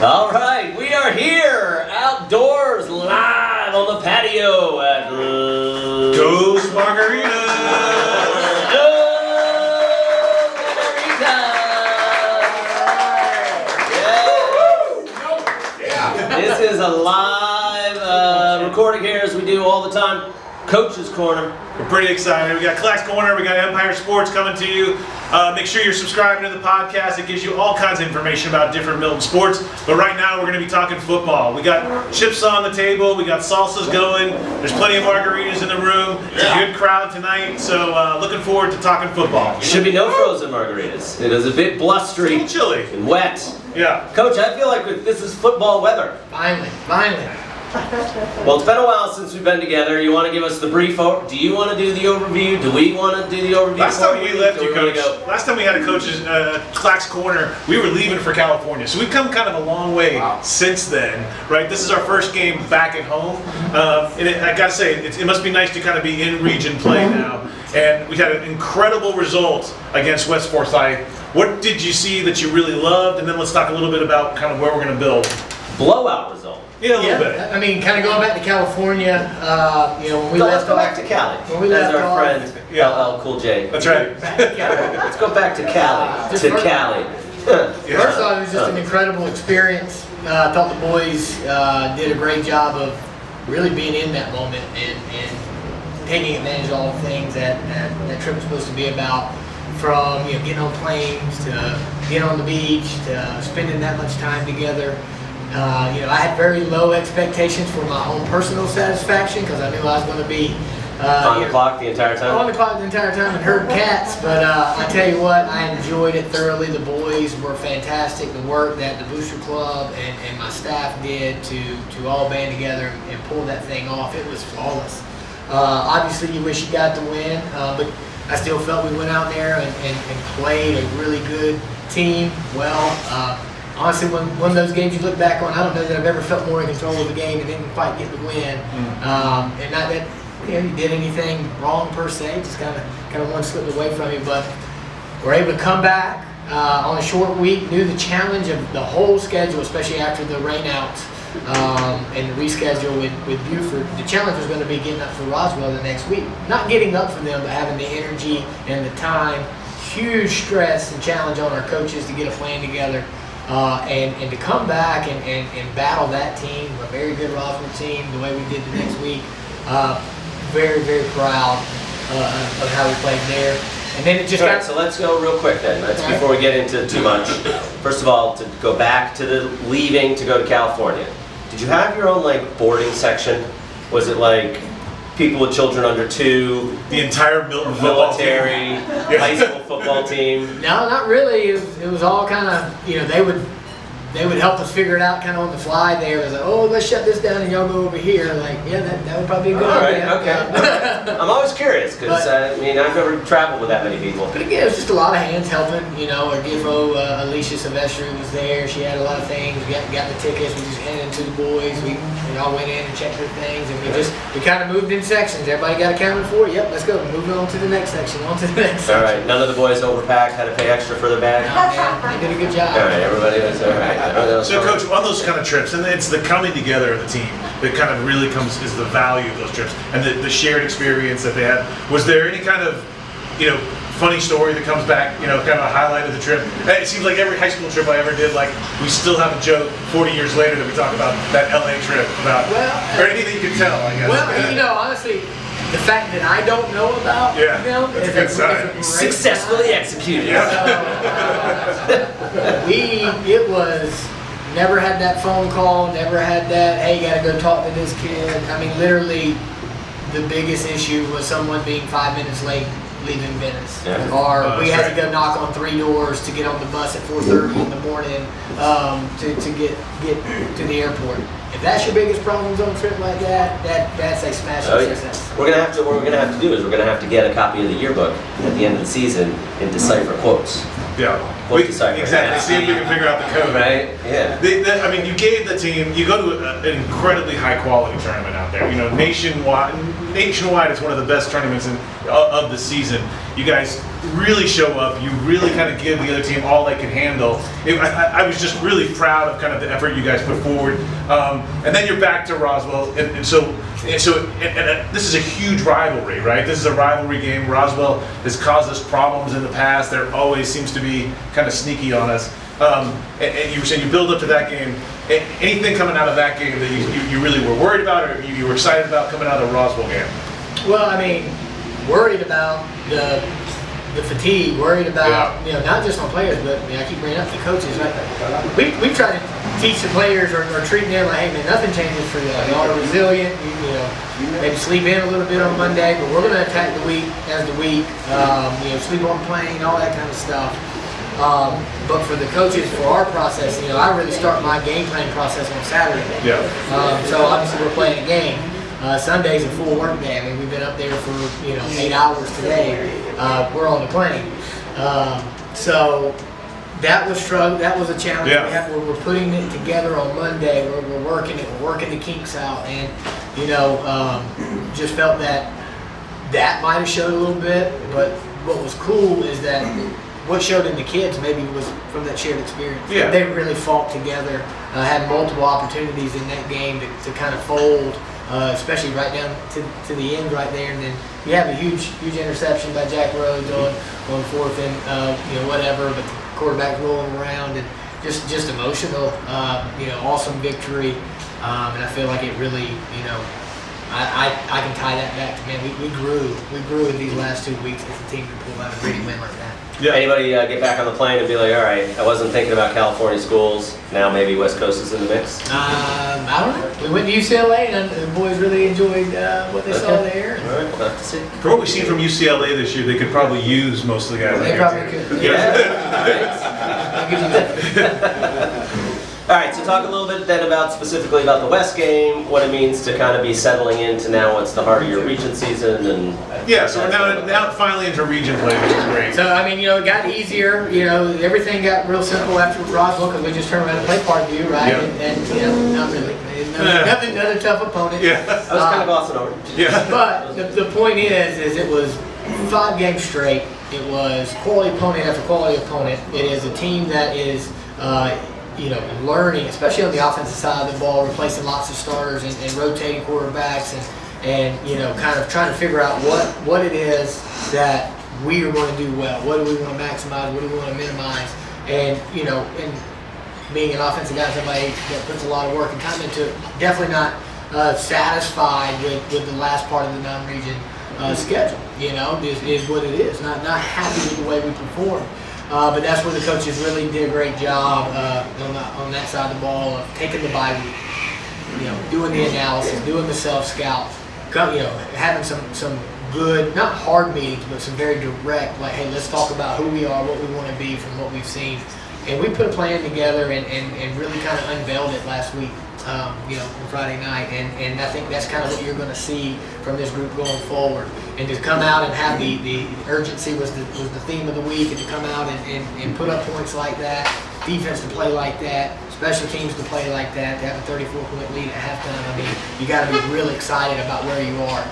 All right, we are here outdoors live on the patio at Ghost Margarita. This is a live recording here as we do all the time. Coach's Corner. We're pretty excited. We got Clack's Corner, we got Empire Sports coming to you. Make sure you're subscribing to the podcast. It gives you all kinds of information about different Milton sports. But right now we're going to be talking football. We got chips on the table. We got salsas going. There's plenty of margaritas in the room. It's a good crowd tonight. So looking forward to talking football. Should be no frozen margaritas. It is a bit blustery, a little chilly, and wet. Yeah. Coach, I feel like this is football weather. Finally. Well, it's been a while since we've been together. You want to give us the brief? Do you want to do the overview? Do we want to do the overview? Last time we left you, Coach. Last time we had a Coach's Clack's Corner, we were leaving for California. So we've come kind of a long way since then, right? This is our first game back at home. And I got to say, it must be nice to kind of be in region play now. And we had an incredible result against West Forsyth. What did you see that you really loved? And then let's talk a little bit about kind of where we're going to build. Blowout result. Yeah, a little bit. I mean, kind of going back to California, when we Let's left go back to Cali. When we left our friend LL Cool J. That's right. Let's go back to Cali. Cali. First off, it was just an incredible experience. I thought the boys did a great job of really being in that moment and taking advantage of all the things that trip was supposed to be about. From getting on planes to getting on the beach to spending that much time together. I had very low expectations for my own personal satisfaction because I knew I was going to be on the clock the entire time. On the clock the entire time and herd cats. But I tell you what, I enjoyed it thoroughly. The boys were fantastic. The work that the Booster Club and my staff did to all band together and pull that thing off, it was flawless. Obviously, you wish you got the win, but I still felt we went out there and played a really good team. Well, honestly, one of those games you look back on, I don't know that I've ever felt more in control of the game and didn't quite get the win. And not that you did anything wrong per se, just kind of one slipped away from you. But we're able to come back on a short week, knew the challenge of the whole schedule, especially after the rainouts and the reschedule with Buford. The challenge was going to be getting up for Roswell the next week. Not getting up for them, but having the energy and the time. Huge stress and challenge on our coaches to get a plan together. And to come back and battle that team, a very good Roswell team, the way we did the next week. Very, very proud of how we played there. And then it just got... So let's go real quick then. Before we get into too much. First of all, to go back to the leaving to go to California. Did you have your own boarding section? Was it people with children under 2? The entire Milton military, high school football team? No, not really. It was all kind of, they would help us figure it out kind of on the fly there. It was like, oh, let's shut this down and y'all go over here. That would probably be a good idea. All right, okay. I'm always curious because, I've never traveled with that many people. But again, it was just a lot of hands helping. Our GFO, Alicia Silvestri was there. She had a lot of things. We got the tickets. We just handed them to the boys. We all went in and checked their things. And we kind of moved in sections. Everybody got accounted for. Yep, let's go. Moving on to the next section. On to the next section. All right, none of the boys overpacked, had to pay extra for their bag? No, man, they did a good job. All right, everybody was all right. So, Coach, on those kind of trips, and it's the coming together of the team that kind of really is the value of those trips and the shared experience that they had. Was there any kind of, funny story that comes back, kind of a highlight of the trip? It seems like every high school trip I ever did, we still have a joke 40 years later that we talk about that LA trip or anything you can tell, I guess. Well, honestly, the fact that I don't know about them is a good sign. Successfully executed. It was never had that phone call, never had that, hey, you gotta go talk to this kid. I mean, literally, the biggest issue was someone being 5 minutes late leaving Venice. Or we had to go knock on 3 doors to get on the bus at 4:30 in the morning to get to the airport. If that's your biggest problems on a trip like that's a smashing success. What we're gonna have to do is we're gonna have to get a copy of the yearbook at the end of the season and decipher quotes. Yeah. we'll decipher exactly. that. See if we can figure out the code. Right? Yeah. I mean, you gave the team. You go to an incredibly high quality tournament out there. You know, nationwide is one of the best tournaments of the season. You guys really show up. You really kind of give the other team all they can handle. I was just really proud of kind of the effort you guys put forward. And then you're back to Roswell, and this is a huge rivalry, right? This is a rivalry game. Roswell has caused us problems in the past. There always seems to be kind of sneaky on us. And you were saying you build up to that game. Anything coming out of that game that you really were worried about, or you were excited about coming out of the Roswell game? Well, I mean, worried about the fatigue, worried about, you know, not just on players, but I keep bringing up the coaches. Like, we try to teach the players or treat them like, hey man, nothing changes for you. Y'all are resilient. You know, maybe sleep in a little bit on Monday, but we're going to attack the week as the week. You know, sleep on the plane, all that kind of stuff. But for the coaches, for our process, you know, I really start my game planning process on Saturday. Yeah. So obviously we're playing a game. Sunday's a full work day. I mean, we've been up there for 8 hours today. We're on the plane. So that was that was a challenge. Yeah. We're putting it together on Monday. We're working it. We're working the kinks out, and just felt that might have showed a little bit. But what was cool is that what showed in the kids maybe was from that shared experience. Yeah. They really fought together, had multiple opportunities in that game to kind of fold. Especially right down to the end right there, and then you have a huge interception by Jack Rhodes on fourth and whatever, but the quarterback rolling around and just emotional, awesome victory, and I feel like it really, I can tie that back to, man, we grew in these last 2 weeks as a team to pull out a gritty win like that. Yeah. Anybody get back on the plane and be like, all right, I wasn't thinking about California schools. Now maybe West Coast is in the mix? I don't know. We went to UCLA and the boys really enjoyed what they saw there. All right, we'll have to see. From what we've seen from UCLA this year, they could probably use most of the guys. They probably could. I'll give you that. All right, so talk a little bit then specifically about the West game, what it means to kind of be settling into now what's the heart of your region season, and so we're now finally into region play, which is great. So I mean, it got easier. Everything got real simple after Roswell because we just turned around and played Parkview, right? Yeah. And not really. Nothing, another tough opponent. Yeah. I was kind of glossing over. Yeah. But the point is it was 5 games straight. It was quality opponent after quality opponent. It is a team that is. Learning, especially on the offensive side of the ball, replacing lots of starters and rotating quarterbacks and kind of trying to figure out what it is that we are going to do well. What do we want to maximize? What do we want to minimize? And, and being an offensive guy, somebody that puts a lot of work and time into it, definitely not satisfied with the last part of the non-region schedule, is what it is. Not happy with the way we perform. But that's where the coaches really did a great job on that side of the ball of taking the bye week, doing the analysis, doing the self-scout, having some good, not hard meetings, but some very direct, like, hey, let's talk about who we are, what we want to be from what we've seen. And we put a plan together and really kind of unveiled it last week, on Friday night. And I think that's kind of what you're going to see from this group going forward. And to come out and have the urgency was the theme of the week, and to come out and put up points like that, defense to play like that, special teams to play like that, to have a 34-point lead at halftime. I mean, you got to be really excited about where you are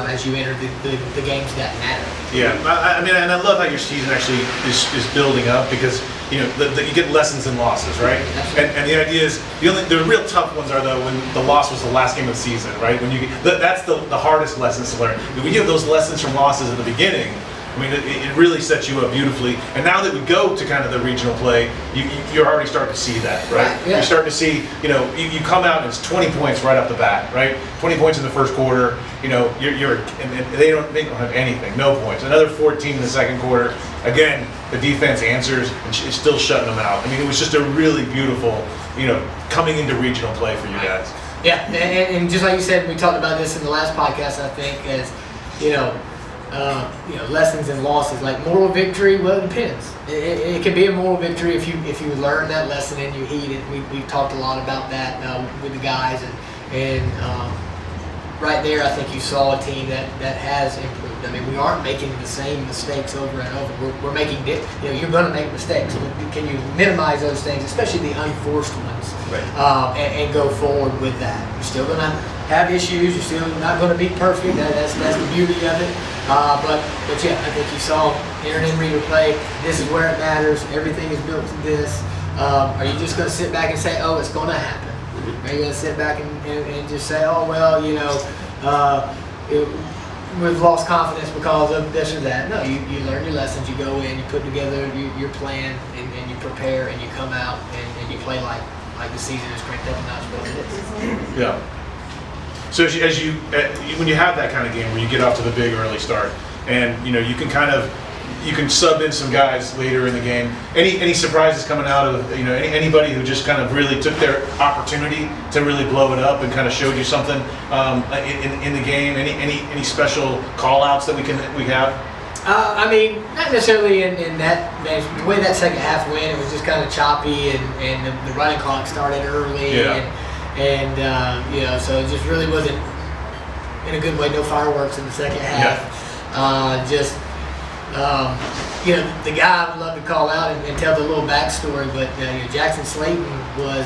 as you enter the games that matter. Yeah, I mean, and I love how your season actually is building up because you get lessons and losses, right? And the idea is the real tough ones are when the loss was the last game of the season, right? When that's the hardest lessons to learn. When you have those lessons from losses at the beginning, I mean, it really sets you up beautifully. And now that we go to kind of the regional play, you're already starting to see that, right? Yeah. You're starting to see, you come out and it's 20 points right off the bat, right? 20 points in the first quarter, and they don't have anything, no points. Another 14 in the second quarter. Again, the defense answers and it's still shutting them out. I mean, it was just a really beautiful, coming into regional play for you guys. Yeah, and just like you said, we talked about this in the last podcast, I think, as, lessons and losses, like moral victory. Well, it depends. It can be a moral victory if you learn that lesson and you heed it. We've talked a lot about that with the guys, and right there, I think you saw a team that has improved. I mean, we aren't making the same mistakes over and over. We're making, you're going to make mistakes. Can you minimize those things, especially the unforced ones, Right. and go forward with that? You're still going to have issues. You're still not going to be perfect. That's the beauty of it. But yeah, I think you saw Aaron and Reader play. This is where it matters. Everything is built to this. Are you just going to sit back and say, oh, it's going to happen? Are you going to sit back and just say, oh, well, we've lost confidence because of this or that? No, you learn your lessons, you go in, you put together your plan, and you prepare, and you come out, and you play like the season is cranked up and that's what it is. Yeah. So when you have that kind of game where you get off to the big early start, and you can sub in some guys later in the game. Any surprises coming out of anybody who just kind of really took their opportunity to really blow it up and kind of showed you something in the game? Any special call outs that we have? I mean, not necessarily in that. The way that second half went, it was just kind of choppy, and the running clock started early, and so it just really wasn't in a good way. No fireworks in the second half. The guy I would love to call out and tell the little backstory, but Jackson Slayton was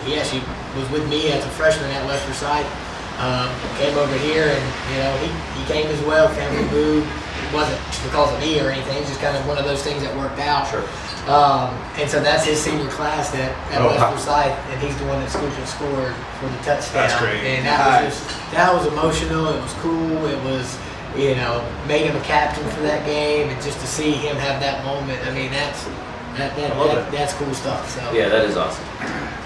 he actually was with me as a freshman at West Forsyth. Came over here, and he came as well. Family moved. It wasn't because of me or anything. It's just kind of one of those things that worked out. Sure. And so that's his senior class at West Forsyth, and he's the one that scooped and scored for the touchdown. That's great. And that was emotional. It was cool. It was, made him a captain for that game, and just to see him have that moment, I mean, that's cool stuff. So Yeah, that is awesome.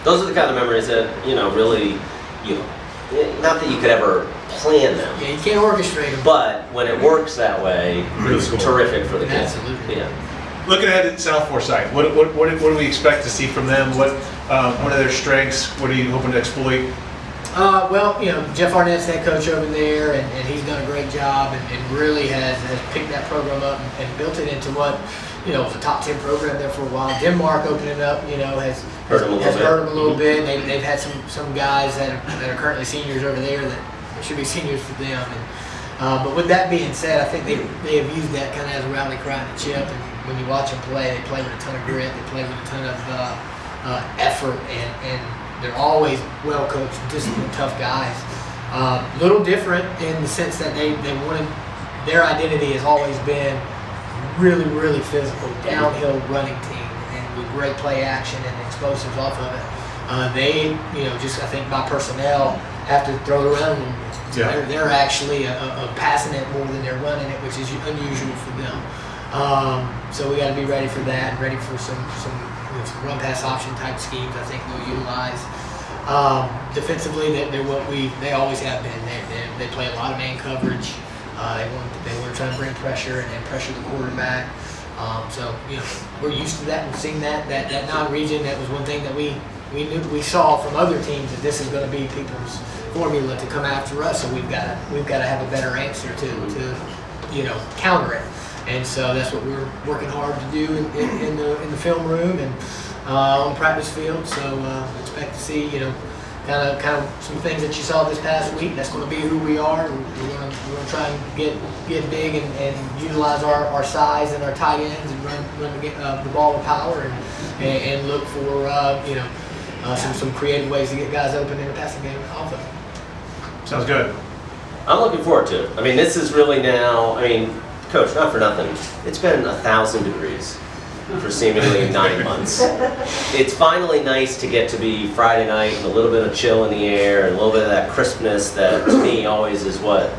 Those are the kind of memories that, really, not that you could ever plan them. Yeah, you can't orchestrate them. But when it works that way, Really it's cool. terrific for the kids. Absolutely. Yeah. Looking ahead at South Forsyth, what do we expect to see from them? What are their strengths? What are you hoping to exploit? Jeff Arnett's head coach over there, and he's done a great job, and really has picked that program up and built it into what, was a top 10 program there for a while. Denmark opening it up, has hurt them a little bit. They've had some guys that are currently seniors over there that should be seniors for them. But with that being said, I think they have used that kind of as a rally cry and a chip. And when you watch them play, they play with a ton of grit. They play with a ton of effort, and they're always well coached, disciplined, tough guys. Little different in the sense that they wanted, their identity has always been really, really physical, downhill running team, and with great play action and explosives off of it. They, I think by personnel, have to throw it around. And they're actually passing it more than they're running it, which is unusual for them. So we got to be ready for that, and ready for some run pass option type schemes. I think they'll utilize. Defensively, they always have been. They play a lot of man coverage. They want to try to bring pressure and pressure the quarterback. So we're used to that. We've seen that non-region. That was one thing that we saw from other teams, that this is going to be people's formula to come after us. So we've got to have a better answer to counter it. And so that's what we're working hard to do in the film room and on the practice field. So expect to see kind of some things that you saw this past week. That's going to be who we are. We're going to try and get big and utilize our size and our tight ends and run the ball with power and look for some creative ways to get guys open in the passing game also. Sounds good. I'm looking forward to it. I mean, this is really now, Coach, not for nothing, it's been 1,000 degrees for seemingly 9 months. It's finally nice to get to be Friday night and a little bit of chill in the air and a little bit of that crispness that to me always is what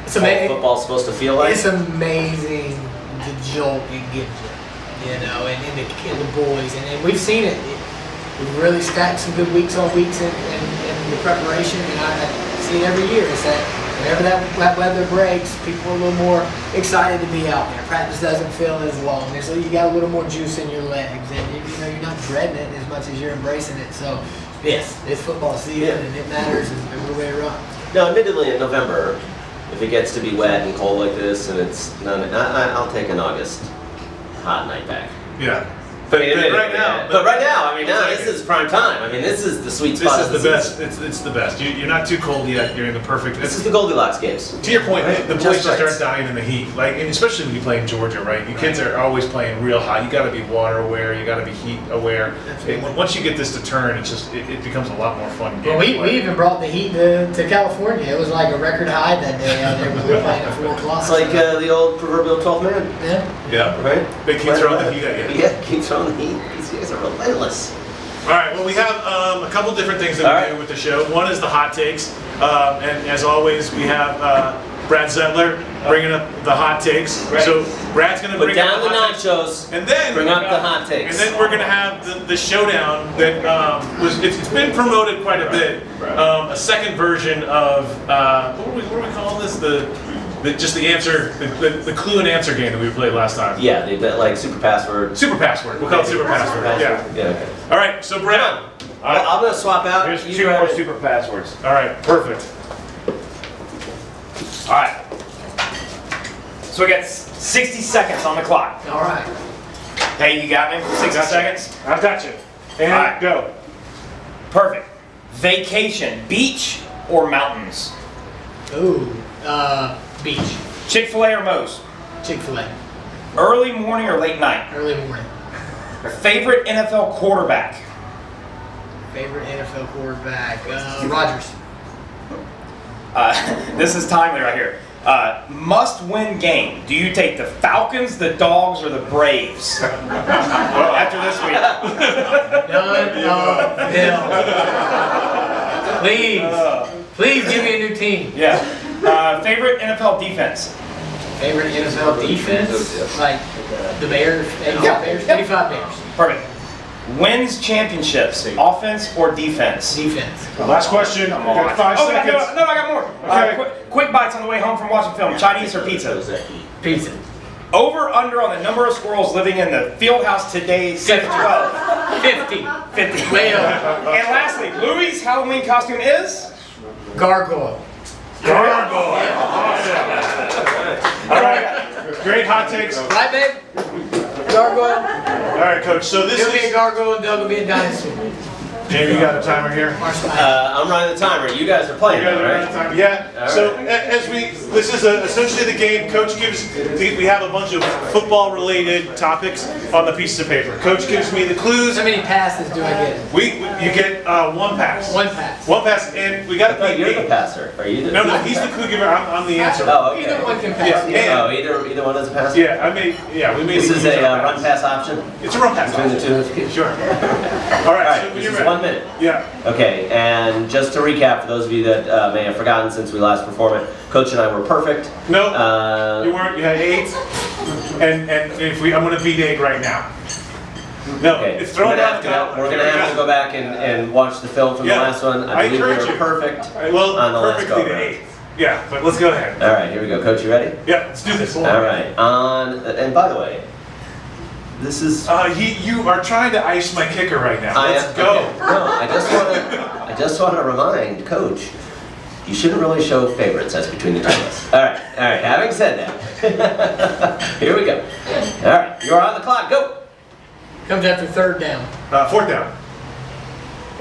football's supposed to feel like. It's amazing the jolt it gives you, and the boys. And we've seen it. We've really stacked some good weeks on weeks in the preparation, and I see it every year. It's that whenever that weather breaks, people are a little more excited to be out there. Practice doesn't feel as long, and so you got a little more juice in your legs, and you're not dreading it as much as you're embracing it. So, yes, it's football season, and it matters, and we're ready to run. Now, admittedly, in November, if it gets to be wet and cold like this, and I'll take an August hot night back. Yeah. But right now, I mean, now this is prime time. I mean, this is the sweet spot. This is the best. It's the best. You're not too cold yet. You're in the perfect. This is the Goldilocks games. To your point, the boys Just just right. aren't dying in the heat. Like, and especially when you play in Georgia, right? You kids are always playing real hot. You got to be water aware. You got to be heat aware. Once you get this to turn, it becomes a lot more fun. Well, we even brought the heat to California. It was like a record high that day out there when we were playing at 4 o'clock. It's like the old proverbial 12th man. Yeah. Right? They keep throwing the heat at you. Yeah, keep throwing the heat. These guys are relentless. All right, well, we have a couple different things that we do with the show. One is the hot takes, and as always, we have Brad Zettler bringing up the hot takes. Right. So Brad's going to Put bring down up the hot takes. nachos, And then bring up the hot takes. And then we're going to have the showdown that it's been promoted quite a bit. A second version of what do we call this? Just the answer, the clue and answer game that we played last time. Yeah, they bet like super password. Super password. We'll call it super password. Yeah. Okay. All right. So Brad. Well, I'm gonna swap out. Here's You 2 grab more it. super passwords. All right. Perfect. All right. So we got 60 seconds on the clock. All right. Hey, you got me? 60 seconds? I've got you. And All right. go. Perfect. Vacation, beach or mountains? Ooh, beach. Chick-fil-A or Moe's? Chick-fil-A. Early morning or late night? Early morning. Favorite NFL quarterback? Favorite NFL quarterback? Rodgers. This is timely right here. Must-win game. Do you take the Falcons, the Dogs, or the Braves? After this week. None of them. Please give me a new team. Yeah. Favorite NFL defense? Favorite NFL defense? Like the Bears, 85 Bears, 85 Bears. Perfect. Wins championships, offense or defense? Defense. Last question. Got 5 Oh, seconds. no, I got more. Okay. Quick bites on the way home from watching film. Chinese or pizza? Pizza. Over under on the number of squirrels living in the field house today, 7 to 12. 50. 50. Way up. And lastly, Louis' Halloween costume is? Gargoyle. Gargoyle. All right. Great hot takes. All Right, babe? Gargoyle. right, Coach. So this He'll be a is. gargoyle and Doug will be a dinosaur. Jamie, you got a timer here. I'm running the timer. You guys are playing, You guys though, are out right? of time. Yeah. All So right. this is essentially the game. Coach gives. We have a bunch of football-related topics on the pieces of paper. Coach gives me the clues. How many passes do I get? You get one pass. One pass. One pass, and we got I to thought beat you're the eight. passer. Are you the? No, he's the clue giver. I'm the answer. Oh, okay. Either one can pass. Yeah. Oh, either one is a passer. Yeah, we made. This it is easy a on run pass. pass option It's a run pass. between the two of you. Sure. All right. All right. So when This you're is ready. 1 minute. Yeah. Okay, and just to recap for those of you that may have forgotten since we last performed it, Coach and I were perfect. No, Uh, you weren't. You had 8, and I'm going to beat 8 right now. No, Okay, it's thrown out. we're gonna have to go back and watch the film from Yeah, the last one. I I believe we encourage were you. perfect Well, on the last perfectly go to around. 8. Yeah, but let's go ahead. All right, here we go. Coach, you ready? Yeah, let's do this. All right. And by the way, this is. You are trying to ice my kicker right now. Let's go. Okay. No, I just want to remind Coach, you shouldn't really show favorites as between the two of us. All right. Having said that, here we go. All right, you're on the clock. Go. Comes after third down. 4th down.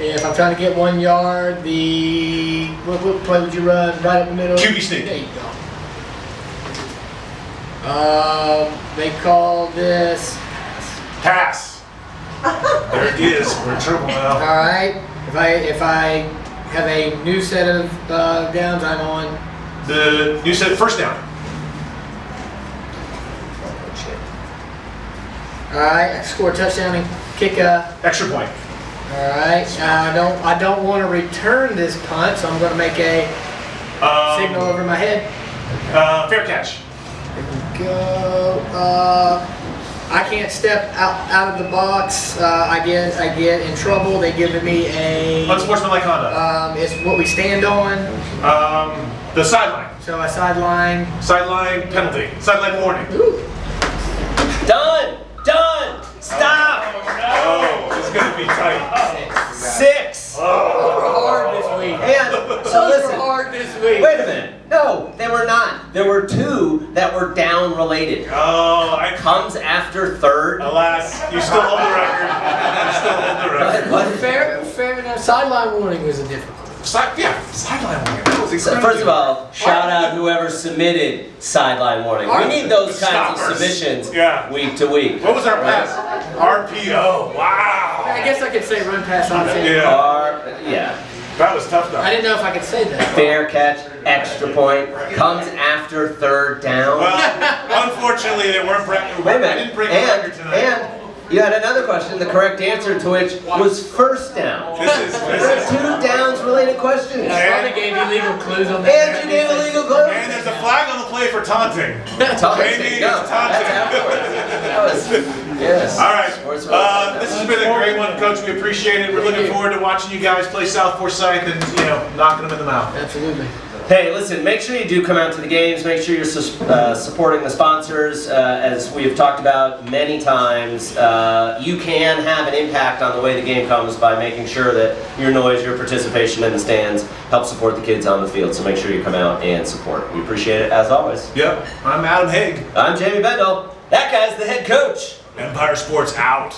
If I'm trying to get 1 yard, what play would you run? Right up the middle? QB sneak. There you go. They call this. Pass. There it is. We're in trouble All now. right. If I have a new set of downs, I'm on. You said 1st down. All right. I score a touchdown and kick a. Extra point. All right. I don't want to return this punt, so I'm going to make a signal over my head. Fair catch. Go. I can't step out of the box. I get in trouble. They give me a. Unsportsmanlike conduct. It's what we stand on. The sideline. So I sideline. Sideline penalty. Sideline warning. Ooh. Done. Stop. Oh, it's going to be tight. 6. Those were hard this week. And so Those were listen. hard this week. Wait a minute. No, they were not. There were 2 that were down related. Oh, Comes after third. alas, you still hold the record. You still hold the record. What? Fair enough. Sideline warning was a difficult one. Sideline warning. That was So incredible. first of all, shout out whoever submitted sideline warning. We need those kinds of Stoppers. submissions Yeah. week to week. What was our pass? RPO. Wow. I guess I could say run pass on field. Yeah. Yeah. That was tough though. I didn't know if I could say that. Fair catch, extra point, comes after third down. Well, unfortunately, they weren't breaking. Wait a I minute. didn't break the record tonight. And you had another question, the correct answer to which was first down. This There is. are 2 downs related questions. I probably gave you legal clues on that. And you gave illegal clues. And there's a flag on the play for taunting. Taunting, Jamie no, is taunting. that's afterwards. That was, yes. All right. Sports well. This has been a great one, Coach. We appreciate it. We're looking forward to watching you guys play South Forsyth and knocking them in the mouth. Absolutely. Hey, listen, make sure you do come out to the games. Make sure you're supporting the sponsors. As we have talked about many times, you can have an impact on the way the game comes by making sure that your noise, your participation in the stands helps support the kids on the field. So make sure you come out and support. We appreciate it as always. Yep. I'm Adam Haig. I'm Jamie Bendel. That guy's the head coach. Empire Sports out.